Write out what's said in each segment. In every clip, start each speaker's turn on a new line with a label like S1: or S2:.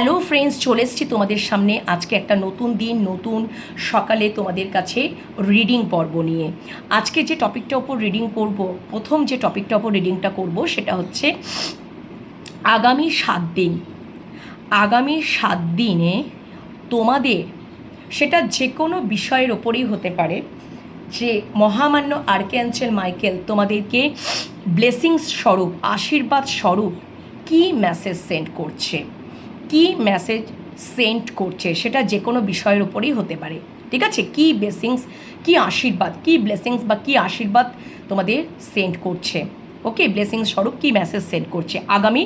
S1: Hello friends, চলে এসেছি তোমাদের সামনে আজকে একটা নতুন দিন, নতুন সকালে তোমাদের কাছে রিডিং পর্ব নিয়ে। আজকে যে টপিকটার ওপর রিডিং করব, প্রথম যে টপিকটার ওপর রিডিংটা করব সেটা হচ্ছে আগামী 7 দিন। আগামী 7 দিনে তোমাদের, সেটা যে কোনো বিষয়ের ওপরেই হতে পারে, যে মহামান্য আর্কঅ্যাঞ্জেল মাইকেল তোমাদেরকে ব্লেসিংস স্বরূপ, আশীর্বাদ স্বরূপ কী মেসেজ সেন্ড করছে, কি মেসেজ সেন্ড করছে, সেটা যে কোনো বিষয়ের ওপরেই হতে পারে। ঠিক আছে, কি ব্লেসিংস, কি আশীর্বাদ, কি ব্লেসিংস বা কি আশীর্বাদ তোমাদের সেন্ড করছে। ওকে, ব্লেসিংস স্বরূপ কি মেসেজ সেন্ড করছে আগামী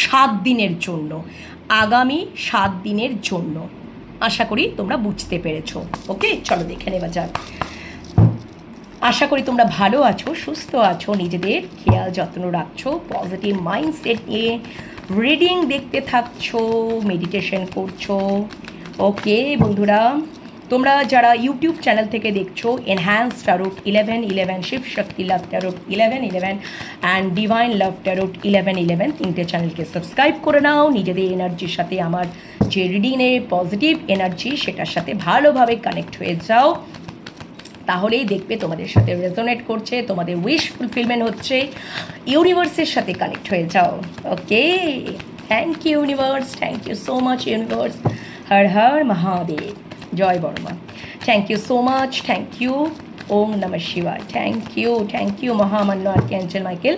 S1: 7 দিনের জন্য। আগামী 7 দিনের জন্য আশা করি তোমরা বুঝতে পেরেছো। ওকে, চলো দেখে নেওয়া যাক। আশা করি তোমরা ভালো আছো, সুস্থ আছো, নিজেদের খেয়াল যত্ন রাখছো, পজিটিভ মাইন্ডসেট নিয়ে রিডিং দেখতে থাকছো, মেডিটেশন করছো। ওকে বন্ধুরা, তোমরা যারা ইউটিউব চ্যানেল থেকে দেখছো, enhance tarot 1111, Shiv Shakti love tarot 1111 and divine love tarot 1111, তিনটে চ্যানেলকে সাবস্ক্রাইব করে নাও। নিজেদের এনার্জির সাথে আমার যে রিডিংয়ের পজিটিভ এনার্জি, সেটার সাথে ভালোভাবে কানেক্ট হয়ে যাও, তাহলেই দেখবে তোমাদের সাথে রেজোনেট করছে, তোমাদের উইশ ফুলফিলমেন্ট হচ্ছে। ইউনিভার্সের সাথে কানেক্ট হয়ে যাও। Okay, thank you universe, thank you so much universe. Har Har Mahadev, Jay Varma. Thank you so much, thank you. ওম নমঃ শিবায়। থ্যাংক ইউ মহামান্য আর্কঅ্যাঞ্জেল মাইকেল।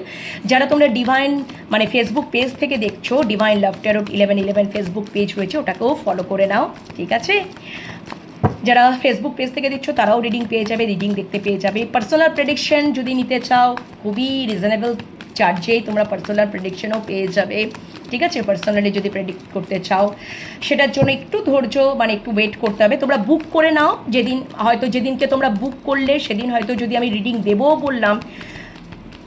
S1: যারা তোমরা ডিভাইন মানে ফেসবুক পেজ থেকে দেখছো, divine love tarot 1111 Facebook page রয়েছে, ওটাকেও ফলো করে নাও। ঠিক আছে, যারা ফেসবুক পেজ থেকে দেখছো তারাও রিডিং পেয়ে যাবে, রিডিং দেখতে পেয়ে যাবে। পার্সোনাল প্রেডিকশন যদি নিতে চাও, খুবই রিজনেবল চার্জেই তোমরা পার্সোনাল প্রেডিকশনও পেয়ে যাবে। ঠিক আছে, পার্সোনালি যদি প্রেডিক্ট করতে চাও, সেটার জন্য একটু ধৈর্য মানে একটু ওয়েট করতে হবে। তোমরা বুক করে নাও, যেদিনকে তোমরা বুক করলে সেদিন হয়তো যদি আমি রিডিং দেবো বললাম,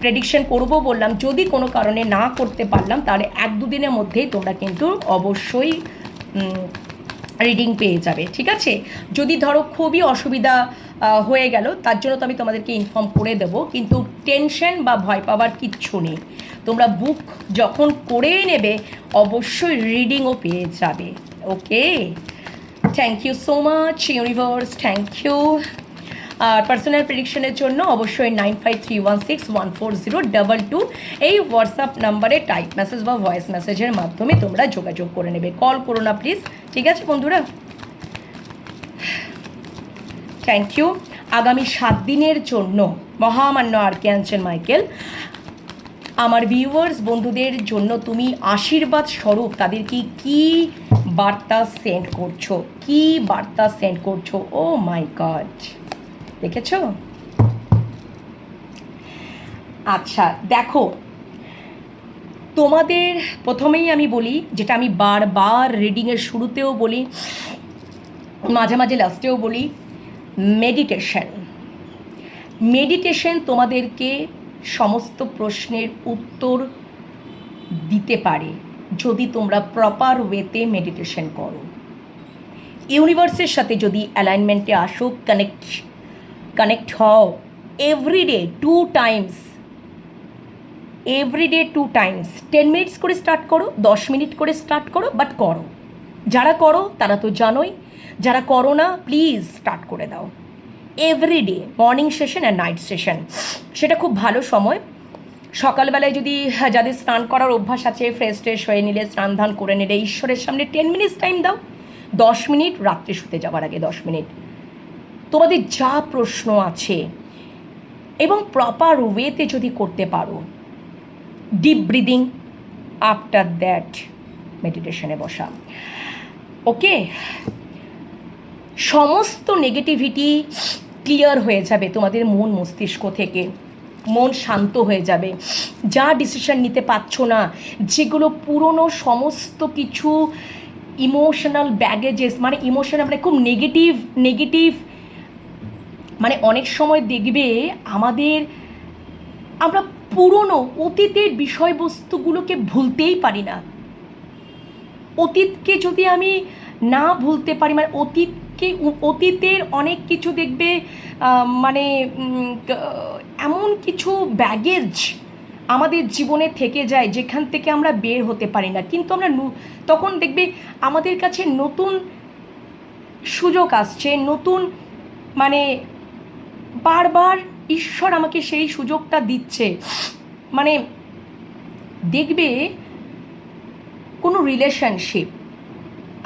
S1: প্রেডিকশন করবো বললাম, যদি কোনো কারণে না করতে পারলাম, তাহলে 1-2 দিনের মধ্যেই তোমরা কিন্তু অবশ্যই রিডিং পেয়ে যাবে। ঠিক আছে, যদি ধরো খুবই অসুবিধা হয়ে গেল, তার জন্য তো আমি তোমাদেরকে ইনফর্ম করে দেবো, কিন্তু টেনশন বা ভয় পাওয়ার কিচ্ছু নেই। তোমরা বুক যখন করে নেবে, অবশ্যই রিডিংও পেয়ে যাবে। Okay, thank you so much universe, thank you. আর পার্সোনাল প্রেডিকশনের জন্য অবশ্যই 9531614022 এই হোয়াটসঅ্যাপ নাম্বারে টাইপ মেসেজ বা ভয়েস মেসেজের মাধ্যমে তোমরা যোগাযোগ করে নেবে। কল করো না প্লিজ। ঠিক আছে বন্ধুরা, থ্যাংক ইউ। আগামী 7 দিনের জন্য মহামান্য আর্কঅ্যাঞ্জেল মাইকেল আমার ভিউয়ার্স বন্ধুদের জন্য তুমি আশীর্বাদ স্বরূপ তাদেরকে কি বার্তা সেন্ড করছো, কি বার্তা সেন্ড করছো। ও মাই গড, দেখেছো? আচ্ছা দেখো, তোমাদের প্রথমেই আমি বলি, যেটা আমি বারবার রিডিংয়ের শুরুতেও বলি, মাঝে মাঝে লাস্টেও বলি, মেডিটেশন তোমাদেরকে সমস্ত প্রশ্নের উত্তর দিতে পারে যদি তোমরা প্রপার ওয়েতে মেডিটেশন করো। ইউনিভার্সের সাথে যদি অ্যালাইনমেন্টে আসো, কানেক্ট হও, এভরিডে 2 টাইমস, 10 মিনিটস করে স্টার্ট করো, 10 মিনিট করে স্টার্ট করো, বাট করো। যারা করো তারা তো জানোই, যারা করো না প্লিজ স্টার্ট করে দাও। এভরিডে মর্নিং সেশন আর নাইট সেশন, সেটা খুব ভালো সময়। সকালবেলায় যদি যাদের স্নান করার অভ্যাস আছে, ফ্রেশ হয়ে নিলে, স্নান ধান করে নিলে, ঈশ্বরের সামনে 10 মিনিটস টাইম দাও। 10 মিনিট রাত্রে শুতে যাওয়ার আগে 10 মিনিট তোমাদের যা প্রশ্ন আছে, এবং প্রপার ওয়েতে যদি করতে পারো, ডিপ ব্রিদিং, আফটার দ্যাট মেডিটেশনে বসা। ওকে, সমস্ত নেগেটিভিটি ক্লিয়ার হয়ে যাবে তোমাদের মন মস্তিষ্ক থেকে, মন শান্ত হয়ে যাবে। যা ডিসিশন নিতে পারছো না, যেগুলো পুরনো সমস্ত কিছু ইমোশনাল ব্যাগেজেস, মানে ইমোশনাল মানে খুব নেগেটিভ, মানে অনেক সময় দেখবে আমরা পুরনো অতীতের বিষয়বস্তুগুলোকে ভুলতেই পারি না। অতীতকে যদি আমি না ভুলতে পারি, মানে অতীতের অনেক কিছু দেখবে, মানে এমন কিছু ব্যাগেজ আমাদের জীবনে থেকে যায়, যেখান থেকে আমরা বের হতে পারি না। কিন্তু আমরা তখন দেখবে আমাদের কাছে নতুন সুযোগ আসছে, নতুন মানে বারবার ঈশ্বর আমাকে সেই সুযোগটা দিচ্ছে। মানে দেখবে কোনো রিলেশনশিপ,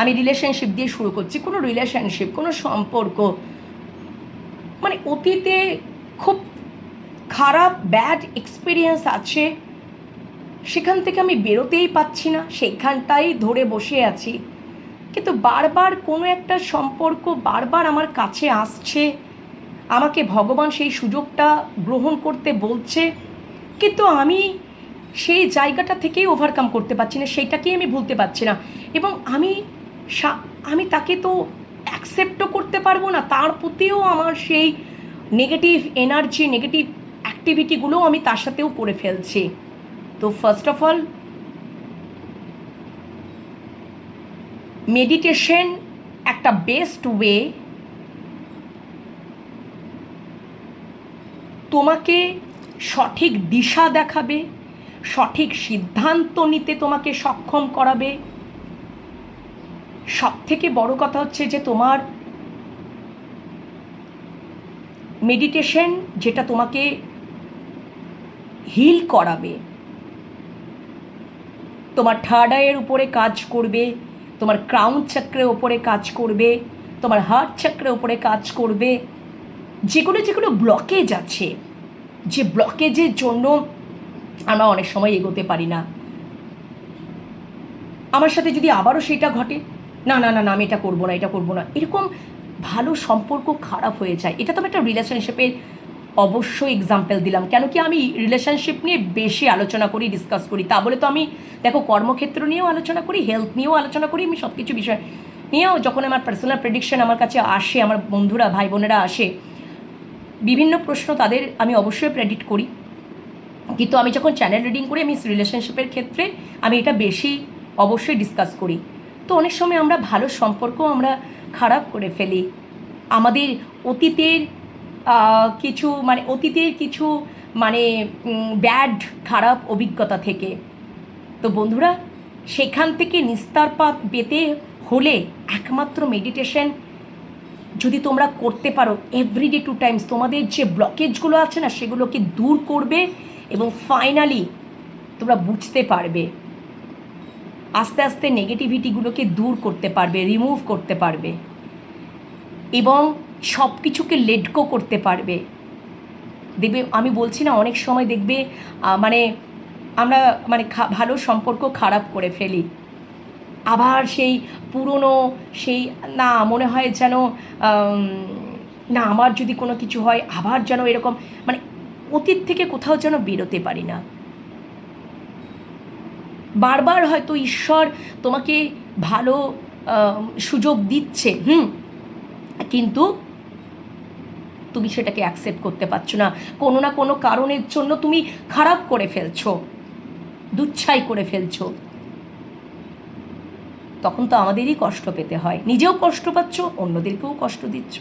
S1: আমি রিলেশনশিপ দিয়ে শুরু করছি, কোনো রিলেশনশিপ, কোনো সম্পর্ক, মানে অতীতে খুব খারাপ ব্যাড এক্সপিরিয়েন্স আছে, সেখান থেকে আমি বেরোতেই পাচ্ছি না, সেখানটাই ধরে বসে আছি। কিন্তু বারবার কোনো একটা সম্পর্ক বারবার আমার কাছে আসছে, আমাকে ভগবান সেই সুযোগটা গ্রহণ করতে বলছে, কিন্তু আমি সেই জায়গাটা থেকেই ওভারকাম করতে পারছি না, সেইটাকেই আমি ভুলতে পারছি না। এবং আমি তাকে তো অ্যাকসেপ্টও করতে পারবো না, তার প্রতিও আমার সেই নেগেটিভ এনার্জি, নেগেটিভ অ্যাক্টিভিটিগুলোও আমি তার সাথেও করে ফেলছি। তো ফার্স্ট অফ অল মেডিটেশন একটা বেস্ট ওয়ে তোমাকে সঠিক দিশা দেখাবে, সঠিক সিদ্ধান্ত নিতে তোমাকে সক্ষম করাবে। সব থেকে বড় কথা হচ্ছে যে তোমার মেডিটেশন যেটা তোমাকে হিল করাবে, তোমার থার্ড আইয়ের উপরে কাজ করবে, তোমার ক্রাউন চক্রের উপরে কাজ করবে, তোমার হার্ট চক্রের উপরে কাজ করবে। যেগুলো ব্লকেজ আছে, যে ব্লকেজের জন্য আমরা অনেক সময় এগোতে পারি না, আমার সাথে যদি আবারও সেটা ঘটে, না না না না আমি এটা করবো না, এরকম ভালো সম্পর্ক খারাপ হয়ে যায়। এটা তো আমি একটা রিলেশনশিপের অবশ্যই এক্সাম্পল দিলাম, কেন কি আমি রিলেশনশিপ নিয়ে বেশি আলোচনা করি, ডিসকাস করি। তা বলে তো আমি দেখো কর্মক্ষেত্র নিয়েও আলোচনা করি, হেলথ নিয়েও আলোচনা করি, আমি সব কিছু বিষয় নিয়েও যখন আমার পার্সোনাল প্রেডিকশন আমার কাছে আসে, আমার বন্ধুরা ভাই বোনেরা আসে, বিভিন্ন প্রশ্ন তাদের আমি অবশ্যই প্রেডিক্ট করি। কিন্তু আমি যখন চ্যানেল রিডিং করি, আমি রিলেশনশিপের ক্ষেত্রে আমি এটা বেশি অবশ্যই ডিসকাস করি। তো অনেক সময় আমরা ভালো সম্পর্ক আমরা খারাপ করে ফেলি আমাদের অতীতের কিছু ব্যাড খারাপ অভিজ্ঞতা থেকে। তো বন্ধুরা, সেখান থেকে নিস্তার পেতে হলে একমাত্র মেডিটেশন যদি তোমরা করতে পারো, এভরিডে 2 টাইমস তোমাদের যে ব্লকেজগুলো আছে না, সেগুলোকে দূর করবে এবং ফাইনালি তোমরা বুঝতে পারবে, আস্তে আস্তে নেগেটিভিটিগুলোকে দূর করতে পারবে, রিমুভ করতে পারবে এবং সব কিছুকে লেট গো করতে পারবে। দেখবে আমি বলছি না, অনেক সময় দেখবে আমরা ভালো সম্পর্ক খারাপ করে ফেলি, আবার সেই পুরনো সেই না মনে হয় যেন না আমার যদি কোনো কিছু হয় আবার যেন এরকম, অতীত থেকে কোথাও যেন বেরোতে পারি না। বারবার হয়তো ঈশ্বর তোমাকে ভালো সুযোগ দিচ্ছে, কিন্তু তুমি সেটাকে অ্যাকসেপ্ট করতে পারছো না, কোনো না কোনো কারণের জন্য তুমি খারাপ করে ফেলছো, দুচ্ছাই করে ফেলছো। তখন তো আমাদেরই কষ্ট পেতে হয়, নিজেও কষ্ট পাচ্ছ, অন্যদেরকেও কষ্ট দিচ্ছ।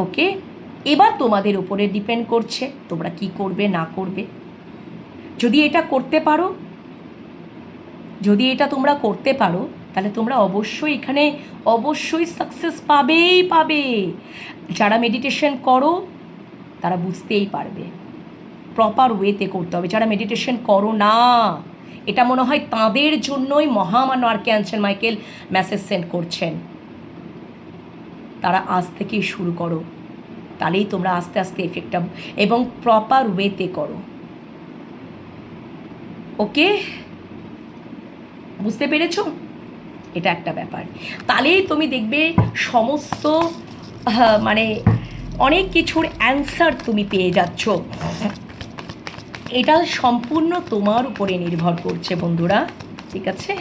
S1: ওকে, এবার তোমাদের উপরে ডিপেন্ড করছে তোমরা কি করবে না করবে। যদি এটা তোমরা করতে পারো, তাহলে তোমরা অবশ্যই সাকসেস পাবে। যারা মেডিটেশন করো তারা বুঝতেই পারবে, প্রপার ওয়েতে করতে হবে। যারা মেডিটেশন করো না, এটা মনে হয় তাঁদের জন্যই মহামান্য আর্কঅ্যাঞ্জেল মাইকেল মেসেজ সেন্ড করছেন, তারা আজ থেকেই শুরু করো, তাহলেই তোমরা আস্তে আস্তে এফেক্টটা এবং প্রপার ওয়েতে করো। ওকে, বুঝতে পেরেছো? এটা একটা ব্যাপার। তাহলেই তুমি দেখবে সমস্ত অনেক কিছুর অ্যান্সার তুমি পেয়ে যাচ্ছ। এটা সম্পূর্ণ তোমার উপরে নির্ভর করছে বন্ধুরা, ঠিক আছে?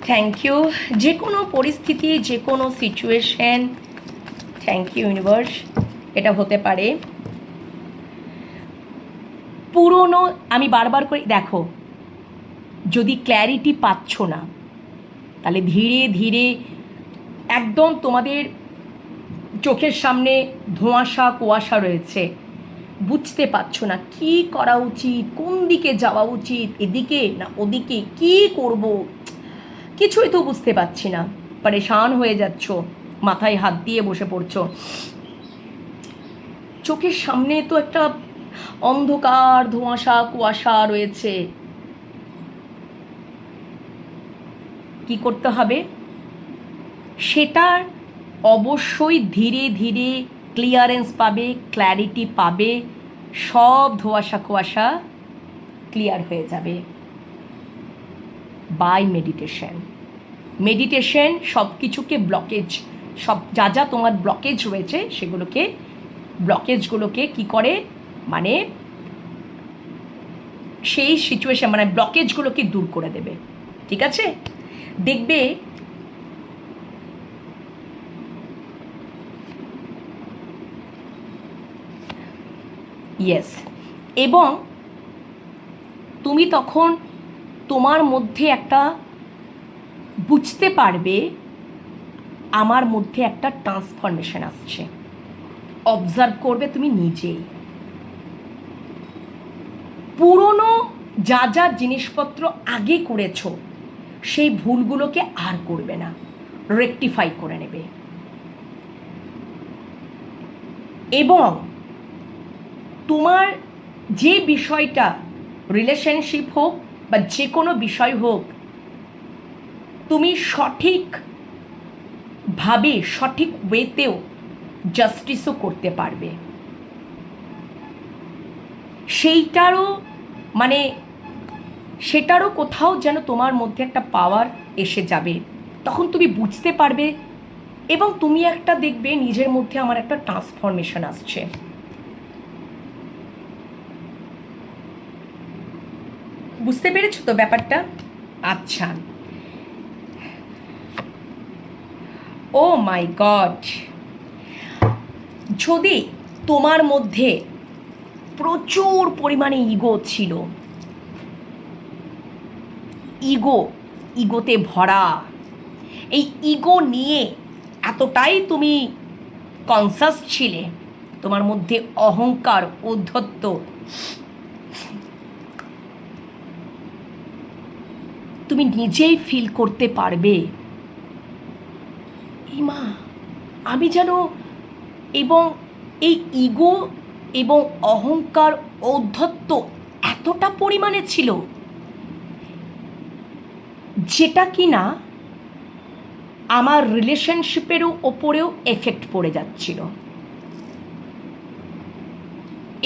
S1: Thank you. যে কোনো পরিস্থিতি, যে কোনো সিচুয়েশন, থ্যাংক ইউ ইউনিভার্স। এটা হতে পারে পুরনো, আমি বারবার করে দেখো, যদি ক্ল্যারিটি পাচ্ছ না, তাহলে ধীরে ধীরে একদম তোমাদের চোখের সামনে কুয়াশা রয়েছে, বুঝতে পারছো না কি করা উচিত, কোন দিকে যাওয়া উচিত, এদিকে না ওদিকে, কি করব কিছুই তো বুঝতে পারছি না, পরেশান হয়ে যাচ্ছ, মাথায় হাত দিয়ে বসে পড়ছো। চোখের সামনে তো একটা অন্ধকার ধোঁয়াশা কুয়াশা রয়েছে। কি করতে হবে? সেটার অবশ্যই ধীরে ধীরে ক্লিয়ারেন্স পাবে, ক্ল্যারিটি পাবে, সব ধোঁয়াশা কুয়াশা ক্লিয়ার হয়ে যাবে বাই মেডিটেশন। মেডিটেশন সব কিছুকে ব্লকেজ, সব যা যা তোমার ব্লকেজ রয়েছে ব্লকেজগুলোকে কি করে, মানে সেই সিচুয়েশন, মানে ব্লকেজগুলোকে দূর করে দেবে। ঠিক আছে? দেখবে ইয়েস, এবং তুমি তখন তোমার মধ্যে একটা বুঝতে পারবে আমার মধ্যে একটা ট্রান্সফরমেশন আসছে। অবজার্ভ করবে তুমি নিজেই, পুরনো যা যা জিনিসপত্র আগে করেছো সেই ভুলগুলোকে আর করবে না, রেকটিফাই করে নেবে। এবং তোমার যে বিষয়টা, রিলেশনশিপ হোক বা যে কোনো বিষয় হোক, তুমি সঠিকভাবে সঠিক ওয়েতেও জাস্টিসও করতে পারবে। সেইটারও মানে সেটারও কোথাও যেন তোমার মধ্যে একটা পাওয়ার এসে যাবে, তখন তুমি বুঝতে পারবে এবং তুমি একটা দেখবে নিজের মধ্যে আমার একটা ট্রান্সফরমেশন আসছে। বুঝতে পেরেছো তো ব্যাপারটা? আচ্ছা, ও মাই গড, যদি তোমার মধ্যে প্রচুর পরিমাণে ইগো ছিল, ইগোতে ভরা, এই ইগো নিয়ে এতটাই তুমি কনসাস ছিলে, তোমার মধ্যে অহংকার ঔদ্ধত্য, তুমি নিজেই ফিল করতে পারবে এই মা আমি যেন, এবং এই ইগো এবং অহংকার ঔদ্ধত্য এতটা পরিমাণে ছিল যেটা কি না আমার রিলেশনশিপেরও ওপরেও এফেক্ট পড়ে যাচ্ছিল।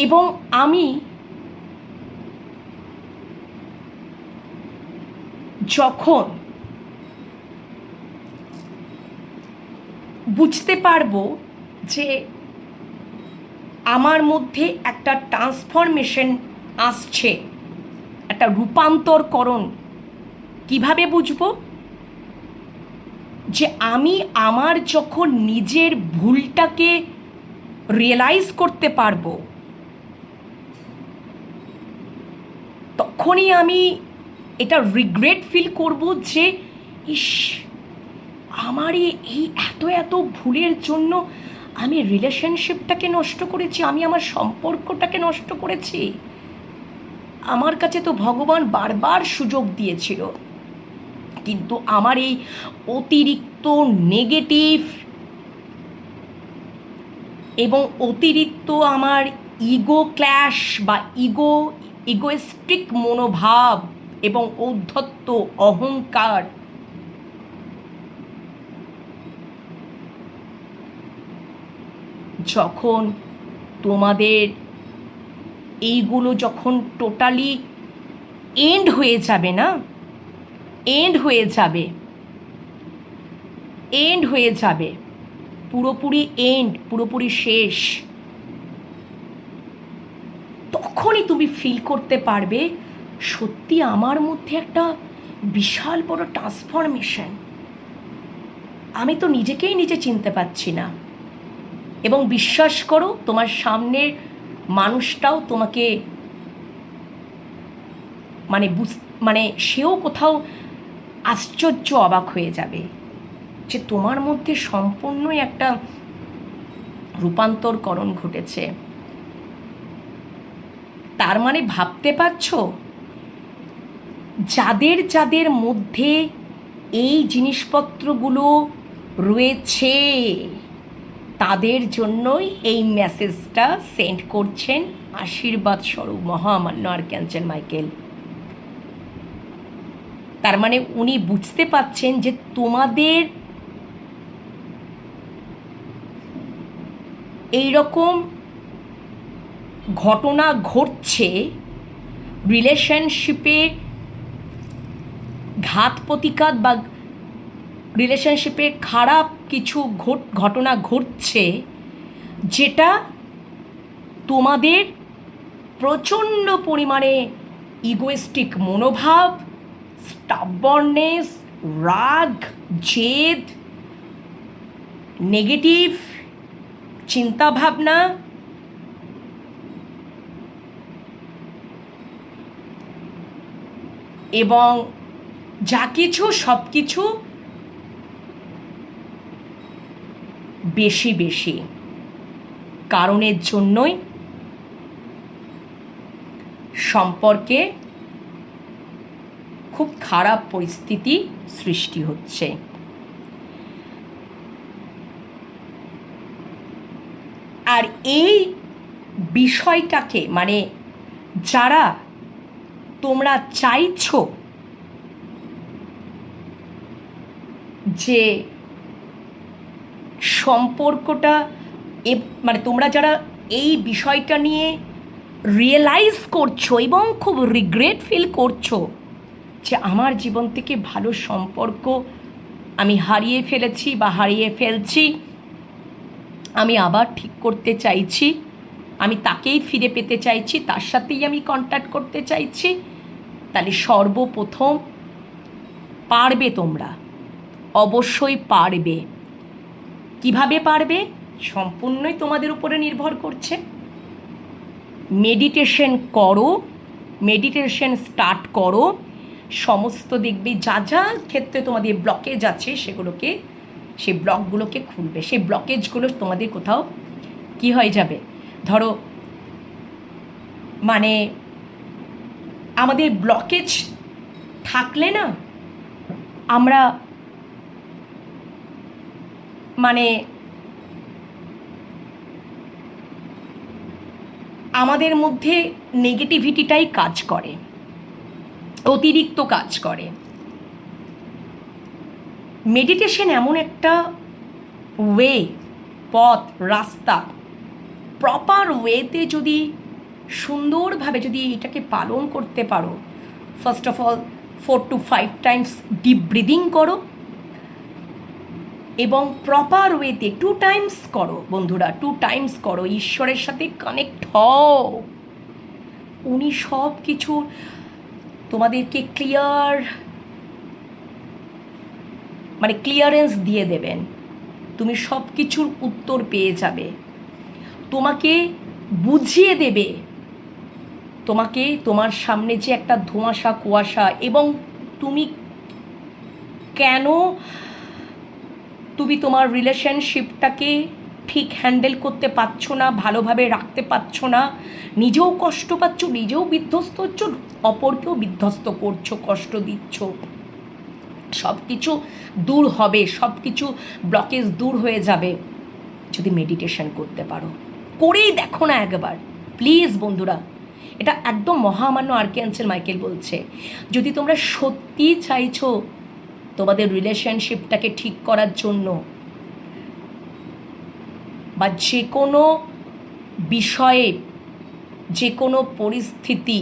S1: এবং আমি যখন বুঝতে পারবো যে আমার মধ্যে একটা ট্রান্সফরমেশন আসছে, একটা রূপান্তরকরণ, কিভাবে বুঝবো? যে আমি আমার যখন নিজের ভুলটাকে রিয়েলাইজ করতে পারবো, তখনই আমি এটা রিগ্রেট ফিল করব যে ইস, আমার এই এত এত ভুলের জন্য আমি রিলেশনশিপটাকে নষ্ট করেছি, আমি আমার সম্পর্কটাকে নষ্ট করেছি। আমার কাছে তো ভগবান বারবার সুযোগ দিয়েছিল, কিন্তু আমার এই অতিরিক্ত নেগেটিভ এবং অতিরিক্ত আমার ইগো ক্ল্যাশ বা ইগোয়েস্টিক মনোভাব এবং ঔদ্ধত্য অহংকার, যখন তোমাদের এইগুলো যখন টোটালি এন্ড হয়ে যাবে না, এন্ড হয়ে যাবে পুরোপুরি এন্ড, পুরোপুরি শেষ, তখনই তুমি ফিল করতে পারবে সত্যি আমার মধ্যে একটা বিশাল বড় ট্রান্সফরমেশন, আমি তো নিজেকেই নিজে চিনতে পারছি না। এবং বিশ্বাস করো, তোমার সামনের মানুষটাও তোমাকে মানে সেও কোথাও আশ্চর্য অবাক হয়ে যাবে যে তোমার মধ্যে সম্পূর্ণই একটা রূপান্তরকরণ ঘটেছে। তার মানে ভাবতে পারছো যাদের যাদের মধ্যে এই জিনিসপত্রগুলো রয়েছে তাদের জন্যই এই মেসেজটা সেন্ড করছেন আশীর্বাদ স্বরূপ মহামান্য আর্কঅ্যাঞ্জেল মাইকেল। তার মানে উনি বুঝতে পাচ্ছেন যে তোমাদের এই রকম ঘটনা ঘটছে, রিলেশনশিপে ঘাত প্রতিঘাত বা রিলেশনশিপে খারাপ কিছু ঘটনা ঘটছে, যেটা তোমাদের প্রচণ্ড পরিমাণে ইগোয়েস্টিক মনোভাব, স্টাবর্ননেস, রাগ, জেদ, নেগেটিভ চিন্তাভাবনা, এবং যা কিছু সব কিছু বেশি বেশি কারণের জন্যই সম্পর্কে খুব খারাপ পরিস্থিতি সৃষ্টি হচ্ছে। আর এই বিষয়টাকে মানে যারা তোমরা চাইছো যে সম্পর্কটা মানে তোমরা যারা এই বিষয়টা নিয়ে রিয়েলাইজ করছো এবং খুব রিগ্রেট ফিল করছো যে আমার জীবন থেকে ভালো সম্পর্ক আমি হারিয়ে ফেলেছি বা হারিয়ে ফেলছি, আমি আবার ঠিক করতে চাইছি, আমি তাকেই ফিরে পেতে চাইছি, তার সাথেই আমি কন্ট্যাক্ট করতে চাইছি, তাহলে সর্বপ্রথম পারবে, তোমরা অবশ্যই পারবে। কিভাবে পারবে সম্পূর্ণই তোমাদের উপরে নির্ভর করছে। মেডিটেশন করো, মেডিটেশন স্টার্ট করো, সমস্ত দেখবে যা যা ক্ষেত্রে তোমাদের ব্লকেজ আছে সেগুলোকে, সেই ব্লকগুলোকে খুলবে। সেই ব্লকেজগুলো তোমাদের কোথাও কি হয়ে যাবে, ধরো মানে আমাদের ব্লকেজ থাকলে না আমরা মানে আমাদের মধ্যে নেগেটিভিটিটাই কাজ করে, অতিরিক্ত কাজ করে। মেডিটেশন এমন একটা ওয়ে, পথ, রাস্তা, প্রপার ওয়েতে যদি সুন্দরভাবে যদি এটাকে পালন করতে পারো, first of all 4 to 5 Times deep breathing করো এবং প্রপার ওয়েতে 2 টাইমস করো বন্ধুরা, 2 টাইমস করো, ঈশ্বরের সাথে কানেক্ট হও। উনি সব কিছু তোমাদেরকে ক্লিয়ারেন্স দিয়ে দেবেন, তুমি সব কিছুর উত্তর পেয়ে যাবে, তোমাকে বুঝিয়ে দেবে, তোমাকে তোমার সামনে যে একটা ধোঁয়াশা কুয়াশা এবং তুমি কেন তুমি তোমার রিলেশনশিপটাকে ঠিক হ্যান্ডেল করতে পারছো না, ভালোভাবে রাখতে পারছো না, নিজেও কষ্ট পাচ্ছ, নিজেও বিধ্বস্ত হচ্ছ, অপরকেও বিধ্বস্ত করছো, কষ্ট দিচ্ছ। সব কিছু দূর হবে, সব কিছু ব্লকেজ দূর হয়ে যাবে যদি মেডিটেশন করতে পারো। করেই দেখো না একবার প্লিজ বন্ধুরা, এটা একদম মহামান্য আর্কঅ্যাঞ্জেল মাইকেল বলছে। যদি তোমরা সত্যি চাইছো তোমাদের রিলেশনশিপটাকে ঠিক করার জন্য বা যে কোনো বিষয়ে, যে কোনো পরিস্থিতি,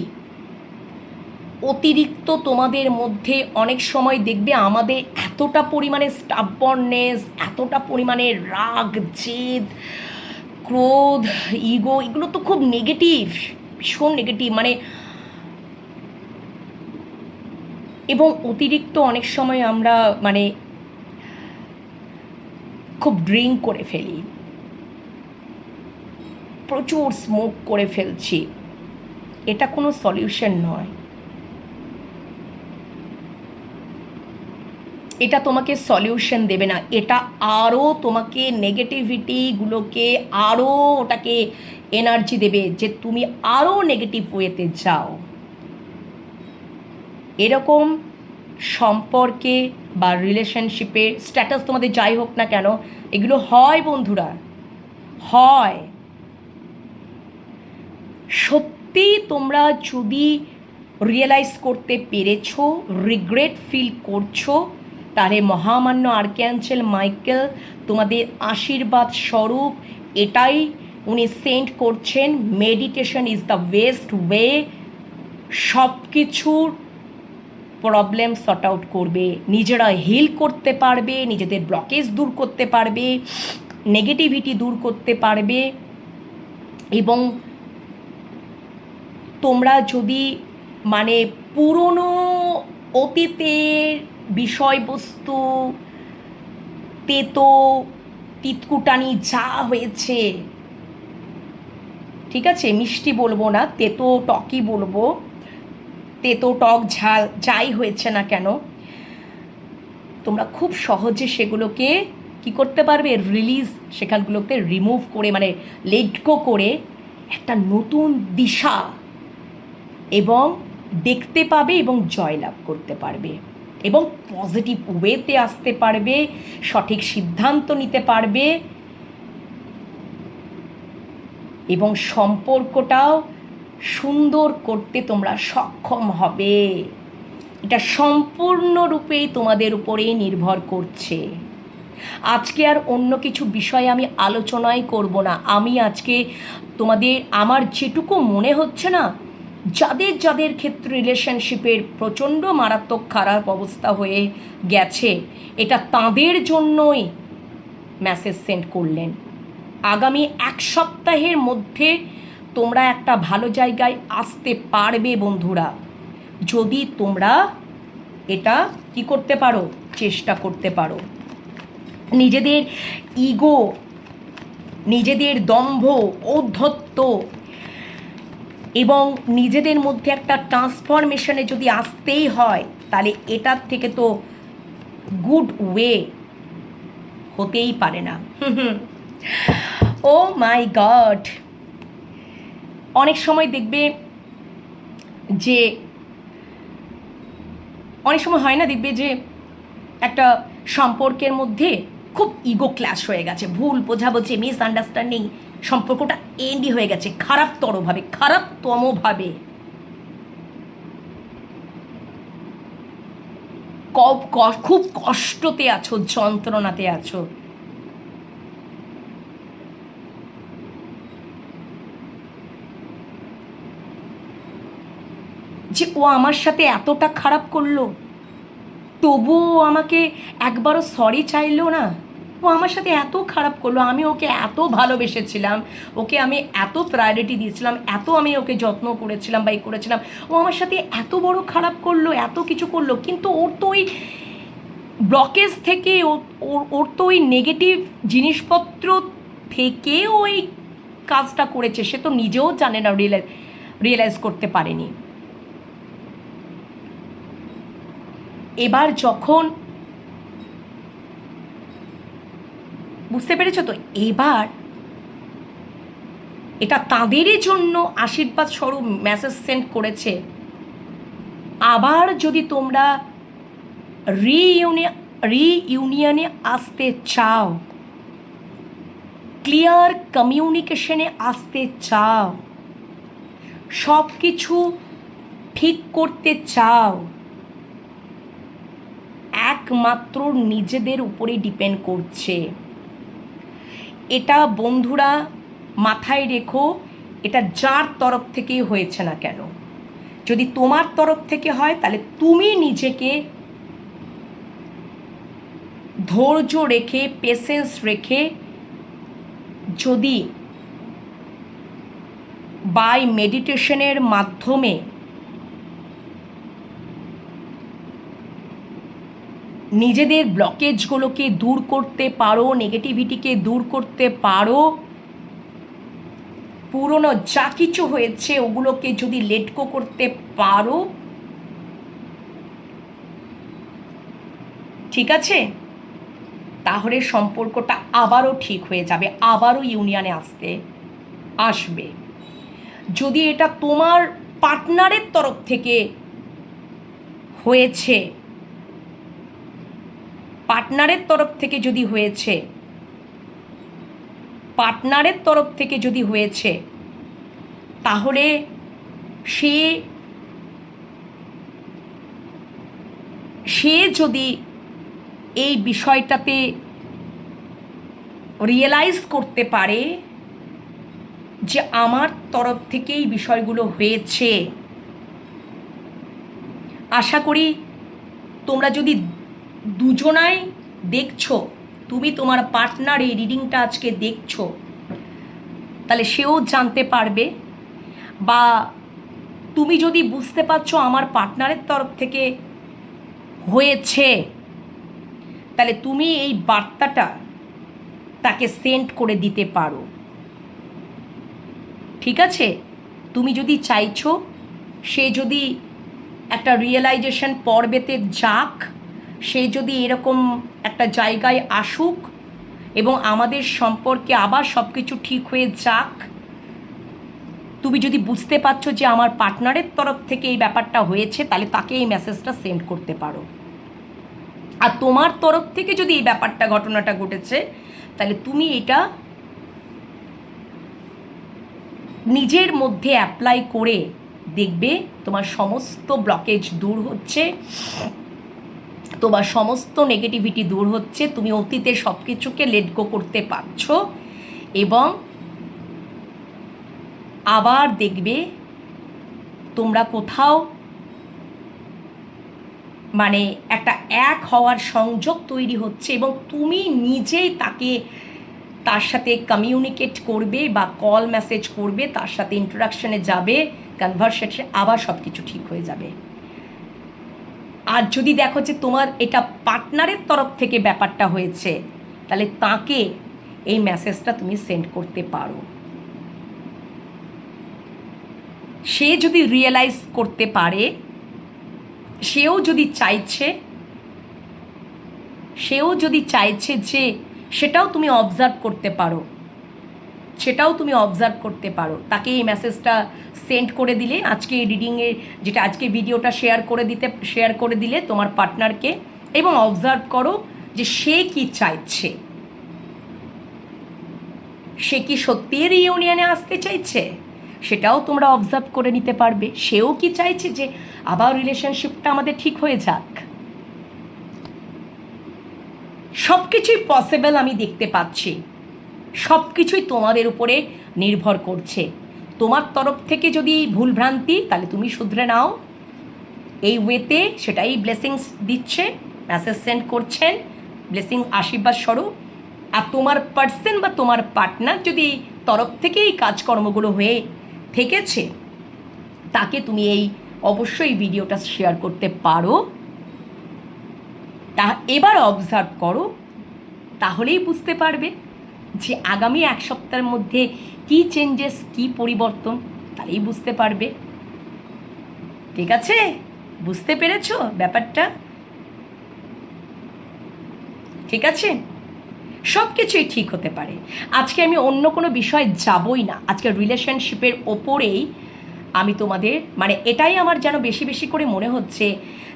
S1: অতিরিক্ত তোমাদের মধ্যে অনেক সময় দেখবে আমাদের এতটা পরিমাণে স্টাবর্ননেস, এতটা পরিমাণে রাগ, জেদ, ক্রোধ, ইগো, এগুলো তো খুব নেগেটিভ, ভীষণ নেগেটিভ মানে। এবং অতিরিক্ত অনেক সময় আমরা মানে খুব ড্রিঙ্ক করে ফেলি, প্রচুর স্মোক করে ফেলছি, এটা কোনো সলিউশন নয়। এটা তোমাকে সলিউশন দেবে না, এটা আরও তোমাকে নেগেটিভিটিগুলোকে আরও ওটাকে এনার্জি দেবে যে তুমি আরও নেগেটিভ ওয়েতে যাও। এরকম সম্পর্কে বা রিলেশনশিপের স্ট্যাটাস তোমাদের যাই হোক না কেন, এগুলো হয় বন্ধুরা, হয়। সত্যি তোমরা যদি রিয়েলাইজ করতে পেরেছো, রিগ্রেট ফিল করছো, তাহলে মহামান্য আর্ক্যাঞ্জেল মাইকেল তোমাদের আশীর্বাদ স্বরূপ এটাই উনি সেন্ড করছেন, meditation is the best way. সব কিছুর প্রবলেম সর্ট আউট করবে, নিজেরা হিল করতে পারবে, নিজেদের ব্লকেজ দূর করতে পারবে, নেগেটিভিটি দূর করতে পারবে। এবং তোমরা যদি মানে পুরনো অতীতের বিষয়বস্তু, তেতো তিতকুটানি যা হয়েছে, ঠিক আছে, মিষ্টি বলবো না, তেতো টকই বলবো, তেতো টক ঝাল যাই হয়েছে না কেন, তোমরা খুব সহজে সেগুলোকে কি করতে পারবে, রিলিজ, সেখানগুলোকে রিমুভ করে মানে লেট গো করে একটা নতুন দিশা এবং দেখতে পাবে এবং জয়লাভ করতে পারবে এবং পজিটিভ ওয়েতে আসতে পারবে, সঠিক সিদ্ধান্ত নিতে পারবে এবং সম্পর্কটাও সুন্দর করতে তোমরা সক্ষম হবে। এটা সম্পূর্ণরূপেই তোমাদের উপরেই নির্ভর করছে। আজকে আর অন্য কিছু বিষয়ে আমি আলোচনাই করব না। আমি আজকে তোমাদের আমার যেটুকু মনে হচ্ছে না, যাদের যাদের ক্ষেত্রে রিলেশনশিপের প্রচণ্ড মারাত্মক খারাপ অবস্থা হয়ে গেছে, এটা তাদের জন্যই মেসেজ সেন্ড করলেন। আগামী এক সপ্তাহের মধ্যে তোমরা একটা ভালো জায়গায় আসতে পারবে বন্ধুরা, যদি তোমরা এটা কি করতে পারো, চেষ্টা করতে পারো। নিজেদের ইগো, নিজেদের দম্ভ, ঔদ্ধত্য এবং নিজেদের মধ্যে একটা ট্রান্সফরমেশনে যদি আসতেই হয়, তাহলে এটার থেকে তো গুড ওয়ে হতেই পারে না। ও মাই গড, অনেক সময় দেখবে যে অনেক সময় হয় না, দেখবে যে একটা সম্পর্কের মধ্যে খুব ইগো ক্ল্যাশ হয়ে গেছে, ভুল বোঝাবুঝি, মিসআন্ডারস্ট্যান্ডিং, সম্পর্কটা এন্ডই হয়ে গেছে খারাপতমভাবে। খুব কষ্টতে আছো, যন্ত্রণাতে আছো। যে ও আমার সাথে এতটা খারাপ করলো, তবুও আমাকে একবারও সরি চাইলো না। ও আমার সাথে এত খারাপ করলো, আমি ওকে এত ভালোবেসেছিলাম, ওকে আমি এত প্রায়োরিটি দিয়েছিলাম, এত আমি ওকে যত্ন করেছিলাম বা করেছিলাম, ও আমার সাথে এত বড় খারাপ করলো, এত কিছু করলো, কিন্তু ওর তো ওই ব্লকেজ থেকে, ওর তো ওই নেগেটিভ জিনিসপত্র থেকে ওই কাজটা করেছে, সে তো নিজেও জানে না, রিয়েলাইজ করতে পারেনি। এবার যখন বুঝতে পেরেছো তো, এবার এটা তাঁদেরই জন্য আশীর্বাদ স্বরূপ মেসেজ সেন্ড করেছে। আবার যদি তোমরা রিইউনিয়নে আসতে চাও, ক্লিয়ার কমিউনিকেশনে আসতে চাও, সব কিছু ঠিক করতে চাও, একমাত্র নিজেদের উপরে ডিপেন্ড করছে। এটা বন্ধুরা মাথায় রেখো, এটা যার তরফ থেকেই হয়েছে না কেন, যদি তোমার তরফ থেকে হয় তাহলে তুমি নিজেকে ধৈর্য রেখে, পেশেন্স রেখে, যদি বাই মেডিটেশনের মাধ্যমে নিজেদের ব্লকেজগুলোকে দূর করতে পারো, নেগেটিভিটিকে দূর করতে পারো, পুরনো যা কিছু হয়েছে ওগুলোকে যদি লেট গো করতে পারো, ঠিক আছে? তাহলে সম্পর্কটা আবারও ঠিক হয়ে যাবে, আবারও ইউনিয়নে আসবে। যদি এটা তোমার পার্টনারের তরফ থেকে হয়েছে, পার্টনারের তরফ থেকে যদি হয়েছে তাহলে সে যদি এই বিষয়টাতে রিয়েলাইজ করতে পারে যে আমার তরফ থেকেই বিষয়গুলো হয়েছে, আশা করি তোমরা যদি দুজনাই দেখছো, তুমি তোমার পার্টনার এই রিডিংটা আজকে দেখছো, তাহলে সেও জানতে পারবে, বা তুমি যদি বুঝতে পারছো আমার পার্টনারের তরফ থেকে হয়েছে, তাহলে তুমি এই বার্তাটা তাকে সেন্ড করে দিতে পারো। ঠিক আছে? তুমি যদি চাইছো সে যদি একটা রিয়েলাইজেশন পর্বেতে যাক, সে যদি এরকম একটা জায়গায় আসুক এবং আমাদের সম্পর্কে আবার সব কিছু ঠিক হয়ে যাক, তুমি যদি বুঝতে পারছো যে আমার পার্টনারের তরফ থেকে এই ব্যাপারটা হয়েছে, তাহলে তাকে এই মেসেজটা সেন্ড করতে পারো। আর তোমার তরফ থেকে যদি এই ব্যাপারটা, ঘটনাটা ঘটেছে, তাহলে তুমি এটা নিজের মধ্যে অ্যাপ্লাই করে দেখবে তোমার সমস্ত ব্লকেজ দূর হচ্ছে, তোমার সমস্ত নেগেটিভিটি দূর হচ্ছে, তুমি অতীতে সব কিছুকে লেট গো করতে পারছো, এবং আবার দেখবে তোমরা কোথাও মানে একটা এক হওয়ার সংযোগ তৈরি হচ্ছে, এবং তুমি নিজেই তার সাথে কমিউনিকেট করবে বা কল মেসেজ করবে, তার সাথে ইন্টারাকশনে যাবে, কনভারসেশনে, আবার সব কিছু ঠিক হয়ে যাবে। আর যদি দেখো যে তোমার এটা পার্টনারের তরফ থেকে ব্যাপারটা হয়েছে, তাহলে তাকে এই মেসেজটা তুমি সেন্ড করতে পারো। সে যদি রিয়েলাইজ করতে পারে, সেও যদি চাইছে যে সেটাও তুমি অবজার্ভ করতে পারো, তাকে এই মেসেজটা সেন্ড করে দিলে, আজকে এই রিডিংয়ে যেটা আজকে ভিডিওটা শেয়ার করে দিলে তোমার পার্টনারকে, এবং অবজার্ভ করো যে সে কি চাইছে। সে কি সত্যিই রিইউনিয়নে আসতে চাইছে, সেটাও তোমরা অবজার্ভ করে নিতে পারবে। সেও কি চাইছে যে আবার রিলেশনশিপটা আমাদের ঠিক হয়ে যাক। সব কিছুই পসিবল আমি দেখতে পাচ্ছি, সব কিছুই তোমাদের উপরে নির্ভর করছে। তোমার তরফ থেকে যদি ভুলভ্রান্তি, তাহলে তুমি শুধরে নাও এই ওয়েতে, সেটাই ব্লেসিংস দিচ্ছে, মেসেজ সেন্ড করছেন ব্লেসিং আশীর্বাদ স্বরূপ। আর তোমার পার্সন বা তোমার পার্টনার যদি তরফ থেকে এই কাজকর্মগুলো হয়ে থেকেছে, তাকে তুমি অবশ্যই ভিডিওটা শেয়ার করতে পারো। এবার অবজার্ভ করো, তাহলেই বুঝতে পারবে যে আগামী এক সপ্তাহের মধ্যে কী চেঞ্জেস, কী পরিবর্তন, তাহলেই বুঝতে পারবে। ঠিক আছে? বুঝতে পেরেছো ব্যাপারটা? ঠিক আছে, সব কিছুই ঠিক হতে পারে। আজকে আমি অন্য কোনো বিষয় যাবই না, আজকে রিলেশনশিপের ওপরেই আমি তোমাদের, মানে এটাই আমার যেন বেশি বেশি করে মনে হচ্ছে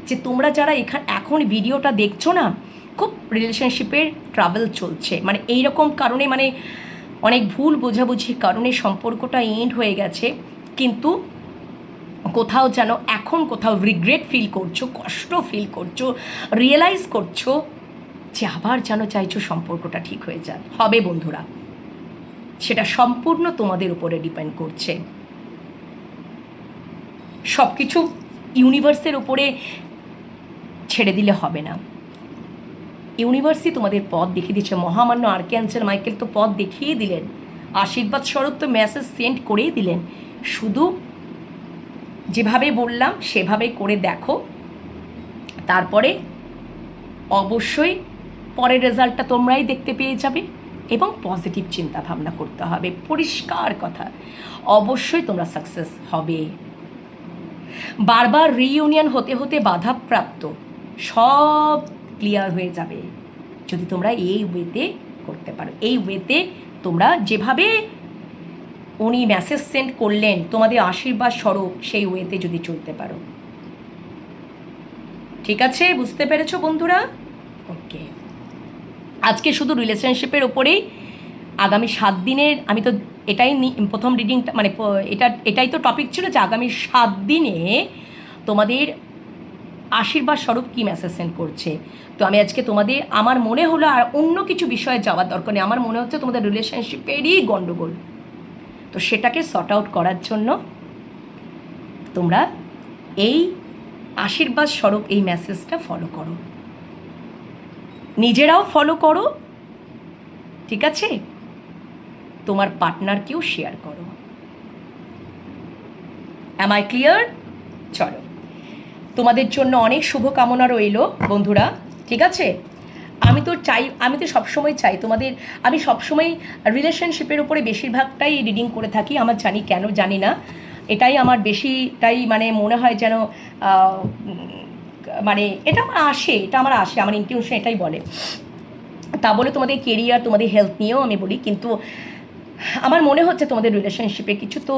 S1: যে তোমরা যারা এখন ভিডিওটা দেখছো না, খুব রিলেশনশিপের ট্রাভেল চলছে, মানে এইরকম কারণে, মানে অনেক ভুল বোঝাবুঝির কারণে সম্পর্কটা এন্ড হয়ে গেছে, কিন্তু কোথাও যেন এখন কোথাও রিগ্রেট ফিল করছো, কষ্ট ফিল করছো, রিয়েলাইজ করছো যে আবার যেন চাইছো সম্পর্কটা ঠিক হয়ে যাক। হবে বন্ধুরা, সেটা সম্পূর্ণ তোমাদের উপরে ডিপেন্ড করছে। সব কিছু ইউনিভার্সের উপরে ছেড়ে দিলে হবে না। ইউনিভার্সই তোমাদের পথ দেখিয়ে দিচ্ছে, মহামান্য আর্কঅ্যাঞ্জেল মাইকেল তো পথ দেখিয়ে দিলেন, আশীর্বাদ স্বরূপ তো মেসেজ সেন্ড করেই দিলেন। শুধু যেভাবে বললাম সেভাবে করে দেখো, তারপরে অবশ্যই পরের রেজাল্টটা তোমরাই দেখতে পেয়ে যাবে, এবং পজিটিভ চিন্তা ভাবনা করতে হবে, পরিষ্কার কথা, অবশ্যই তোমরা সাকসেস হবে। বারবার রিইউনিয়ন হতে হতে বাধাপ্রাপ্ত সব ক্লিয়ার হয়ে যাবে যদি তোমরা এই ওয়েতে করতে পারো। এই ওয়েতে তোমরা যেভাবে উনি মেসেজ সেন্ড করলেন তোমাদের আশীর্বাদ স্বরূপ, সেই ওয়েতে যদি চলতে পারো। ঠিক আছে, বুঝতে পেরেছো বন্ধুরা? ওকে, আজকে শুধু রিলেশনশিপের ওপরেই আগামী 7 দিনের, আমি তো এটাই প্রথম রিডিংটা মানে এটাই তো টপিক ছিল যে আগামী 7 দিনে তোমাদের আশীর্বাদ স্বরূপ কী মেসেজ সেন্ড করছে। তো আমি আজকে তোমাদের, আমার মনে হলো আর অন্য কিছু বিষয়ে যাওয়ার দরকার নেই, আমার মনে হচ্ছে তোমাদের রিলেশনশিপেরই গণ্ডগোল। তো সেটাকে সর্ট আউট করার জন্য তোমরা এই আশীর্বাদ স্বরূপ এই মেসেজটা ফলো করো, নিজেরাও ফলো করো, ঠিক আছে? তোমার পার্টনারকেও শেয়ার করো। Am I clear? চলো, তোমাদের জন্য অনেক শুভকামনা রইল বন্ধুরা, ঠিক আছে? আমি তো সবসময় চাই তোমাদের, আমি সবসময় রিলেশনশিপের উপরে বেশিরভাগটাই রিডিং করে থাকি, আমার জানি কেন জানি না, এটাই আমার বেশিটাই মানে মনে হয় যেন মানে এটা আমার আসে, আমার ইনটিউশন এটাই বলে। তা বলে তোমাদের কেরিয়ার, তোমাদের হেলথ নিয়েও আমি বলি, কিন্তু আমার মনে হচ্ছে তোমাদের রিলেশনশিপে কিছু তো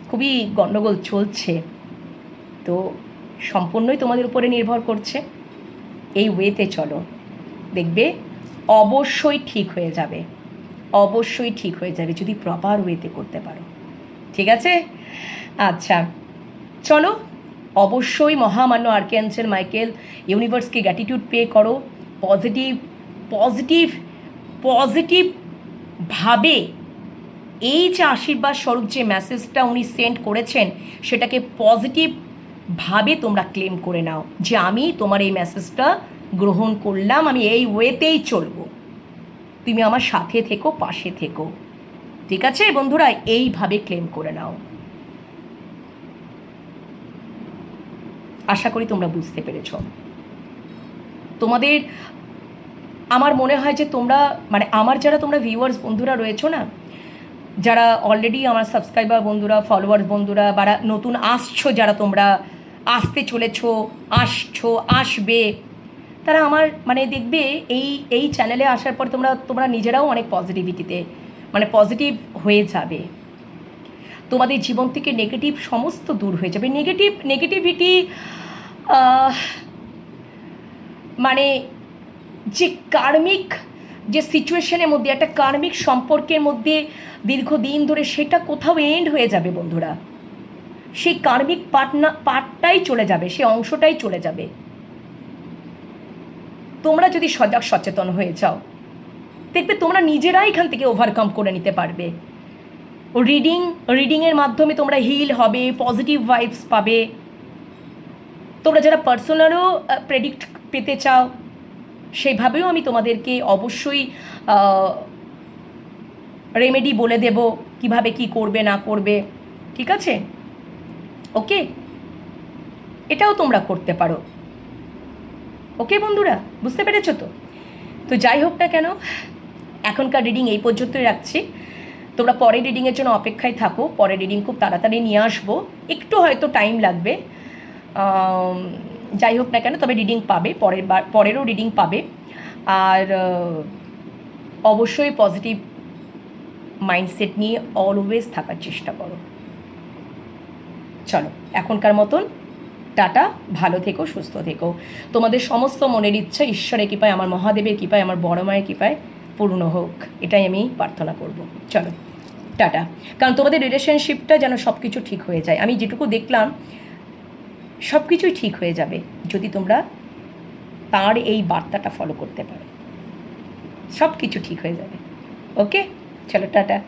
S1: খুবই গণ্ডগোল চলছে, তো সম্পূর্ণই তোমাদের উপরে নির্ভর করছে। এই ওয়েতে চলো, দেখবে অবশ্যই ঠিক হয়ে যাবে, অবশ্যই ঠিক হয়ে যাবে যদি প্রপার ওয়েতে করতে পারো, ঠিক আছে? আচ্ছা চলো, অবশ্যই মহামান্য আর্কঅ্যাঞ্জেল মাইকেল, ইউনিভার্সকে গ্র্যাটিটিউড পে করো, পজিটিভভাবে এই যে আশীর্বাদ স্বরূপ যে মেসেজটা উনি সেন্ড করেছেন সেটাকে পজিটিভভাবে তোমরা ক্লেম করে নাও যে আমি তোমার এই মেসেজটা গ্রহণ করলাম, আমি এই ওয়েতেই চলবো, তুমি আমার সাথে থেকো, পাশে থেকো, ঠিক আছে বন্ধুরা? এইভাবে ক্লেম করে নাও। আশা করি তোমরা বুঝতে পেরেছ। তোমাদের, আমার মনে হয় যে তোমরা মানে আমার যারা তোমরা ভিউয়ার্স বন্ধুরা রয়েছো না, যারা অলরেডি আমার সাবস্ক্রাইবার বন্ধুরা, ফলোয়ার্স বন্ধুরা, বা নতুন আসছো, যারা তোমরা আসতে চলেছো, আসবে, তারা আমার মানে দেখবে এই চ্যানেলে আসার পর তোমরা নিজেরাও অনেক পজিটিভিটিতে মানে পজিটিভ হয়ে যাবে, তোমাদের জীবন থেকে নেগেটিভ সমস্ত দূর হয়ে যাবে। নেগেটিভিটি মানে যে কার্মিক যে সিচুয়েশনের মধ্যে, একটা কার্মিক সম্পর্কের মধ্যে দীর্ঘদিন ধরে, সেটা কোথাও এন্ড হয়ে যাবে বন্ধুরা, সেই কার্মিক পার্টটাই চলে যাবে, সেই অংশটাই চলে যাবে। তোমরা যদি সজাগ সচেতন হয়ে যাও, দেখবে তোমরা নিজেরাই এখান থেকে ওভারকাম করে নিতে পারবে। রিডিংয়ের মাধ্যমে তোমরা হিল হবে, পজিটিভ ভাইবস পাবে। তোমরা যারা পার্সোনালও প্রেডিক্ট পেতে চাও, সেইভাবেও আমি তোমাদেরকে অবশ্যই রেমেডি বলে দেব, কিভাবে কি করবে না করবে, ঠিক আছে? ওকে, এটাও তোমরা করতে পারো। ওকে বন্ধুরা, বুঝতে পেরেছো তো? তো যাই হোক না কেন, এখনকার রিডিং এই পর্যন্তই রাখছি। তোমরা পরের রিডিংয়ের জন্য অপেক্ষায় থাকো, পরের রিডিং খুব তাড়াতাড়ি নিয়ে আসবো, একটু হয়তো টাইম লাগবে, যাই হোক না কেন, তবে রিডিং পাবে, পরেরও রিডিং পাবে। আর অবশ্যই পজিটিভ মাইন্ডসেট নিয়ে অলওয়েজ থাকার চেষ্টা করো। চলো, এখনকার মতন টাটা, ভালো থেকো, সুস্থ থেকো। তোমাদের সমস্ত মনের ইচ্ছা ঈশ্বরের কৃপায়, আমার মহাদেবের কৃপায়, আমার বড় মায়ের কৃপায় পূর্ণ হোক, এটাই আমি প্রার্থনা করব। চলো টাটা। কারণ তোমাদের রিলেশনশিপটা যেন সব কিছু ঠিক হয়ে যায়, আমি যেটুকু দেখলাম সব কিছুই ঠিক হয়ে যাবে যদি তোমরা তার এই বার্তাটা ফলো করতে পারো, সব কিছু ঠিক হয়ে যাবে। ওকে, চলো টাটা।